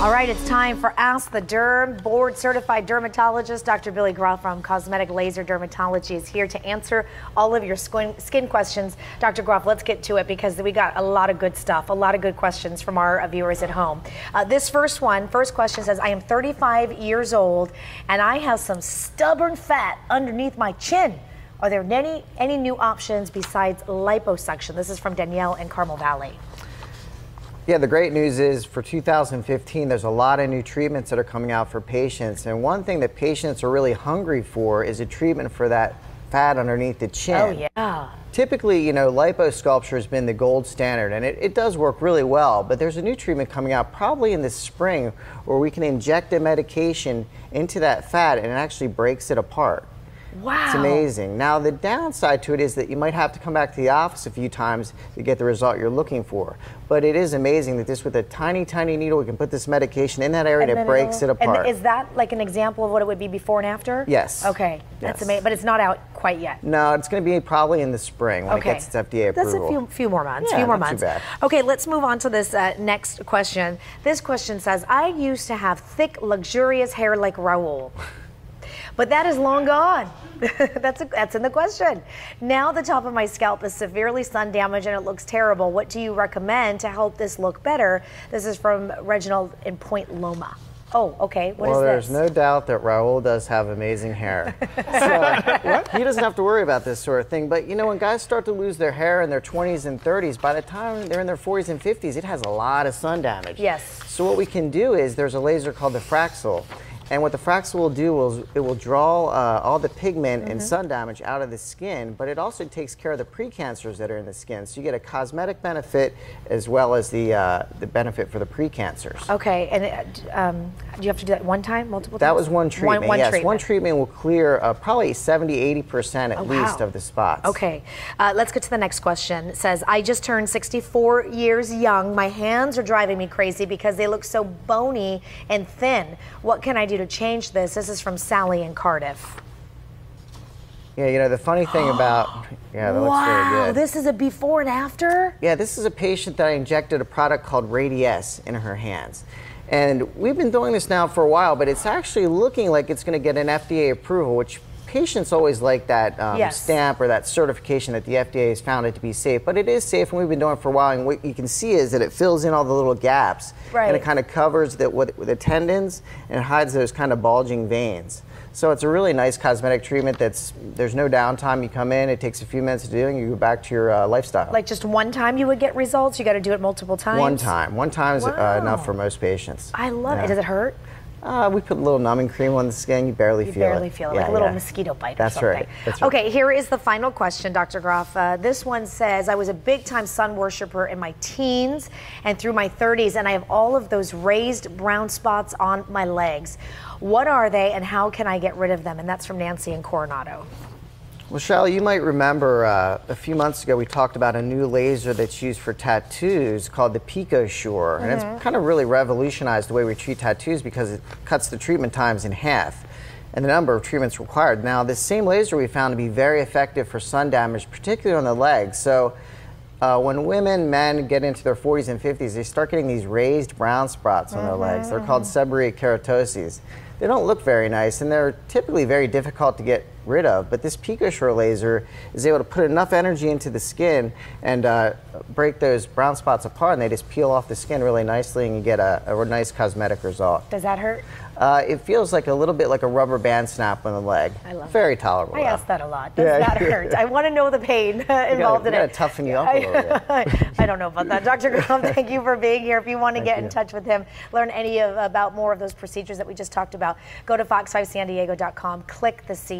All right, it's time for Ask the Derm. Board-certified dermatologist Dr. Billy Groff from Cosmetic Laser Dermatology is here to answer all of your skin questions. Dr. Groff, let's get to it because we got a lot of good stuff, a lot of good questions from our viewers at home. This first question says, I am 35 years old and I have some stubborn fat underneath my chin. Are there any new options besides liposuction? This is from Danielle in Carmel Valley. Yeah, the great news is for 2015, there's a lot of new treatments that are coming out for patients. And one thing that patients are really hungry for is a treatment for that fat underneath the chin. Oh, yeah. Typically, you know, liposculpture has been the gold standard, and it does work really well. But there's a new treatment coming out probably in the spring where we can inject a medication into that fat and it actually breaks it apart. Wow. It's amazing. Now, the downside to it is that you might have to come back to the office a few times to get the result you're looking for. But it is amazing that this, with a tiny, tiny needle, we can put this medication in that area and it breaks it apart. And is that like an example of what it would be before and after? Yes. Okay. That's amazing. But it's not out quite yet. No, it's going to be probably in the spring when it gets its FDA approval. That's a few more months. Yeah, few more not months. too bad. Okay, let's move on to this next question. This question says, I used to have thick, luxurious hair like Raul. But that is long gone. That's in the question. Now the top of my scalp is severely sun damaged and it looks terrible. What do you recommend to help this look better? This is from Reginald in Point Loma. Oh, okay. What is this? Well, there's no doubt that Raul does have amazing hair. So, he doesn't have to worry about this sort of thing. But, you know, when guys start to lose their hair in their 20s and 30s, by the time they're in their 40s and 50s, it has a lot of sun damage. Yes. So what we can do is there's a laser called the Fraxel. And what the Fraxel will do is it will draw all the pigment and sun damage out of the skin, but it also takes care of the precancers that are in the skin. So you get a cosmetic benefit as well as the benefit for the precancers. Okay, and do you have to do that one time, multiple times? That was one treatment, one yes. treatment. One treatment will clear probably 70–80% at least of the spots. Okay, let's get to the next question. It says, I just turned 64 years young. My hands are driving me crazy because they look so bony and thin. What can I do to change this? This is from Sally in Cardiff. Yeah, you know, the funny thing about, that looks really good. Wow, this is a before and after? Yeah, this is a patient that I injected a product called Radiesse in her hands. And we've been doing this now for a while, but it's actually looking like it's going to get an FDA approval, which patients always like that stamp or that certification that the FDA has found it to be safe. But it is safe, and we've been doing it for a while. And what you can see is that it fills in all the little gaps. Right. And it kind of covers with the tendons and hides those kind of bulging veins. So it's a really nice cosmetic treatment there's no downtime. You come in, it takes a few minutes to do, and you go back to your lifestyle. Like just one time you would get results? You got to do it multiple times? One time. One time is enough for most patients. I love it. Does it hurt? We put a little numbing cream on the skin. You barely feel it. You barely feel it, like a little mosquito bite or something. Right. That's right. Okay, here is the final question, Dr. Groff. This one says, I was a big-time sun worshiper in my teens and through my 30s, and I have all of those raised brown spots on my legs. What are they, and how can I get rid of them? And that's from Nancy in Coronado. Well, Shelley, you might remember a few months ago we talked about a new laser that's used for tattoos called the PicoSure. And it's kind of really revolutionized the way we treat tattoos because it cuts the treatment times in half and the number of treatments required. Now, this same laser we found to be very effective for sun damage, particularly on the legs. So when men get into their 40s and 50s, they start getting these raised brown spots on their legs. They're called seborrheic keratoses. They don't look very nice, and they're typically very difficult to get rid of, but this PicoSure laser is able to put enough energy into the skin and break those brown spots apart, and they just peel off the skin really nicely, and you get a nice cosmetic result. Does that hurt? It feels like a little bit like a rubber band snap on the leg. I love Very that. tolerable. I ask that a lot. Does that hurt? I want to know the pain involved in it. We got to toughen you up a little bit. I don't know about that. Dr. Groff, thank you for being here. If you want to get in touch with him, learn about more of those procedures that we just talked about, go to fox5sandiego.com, click the C.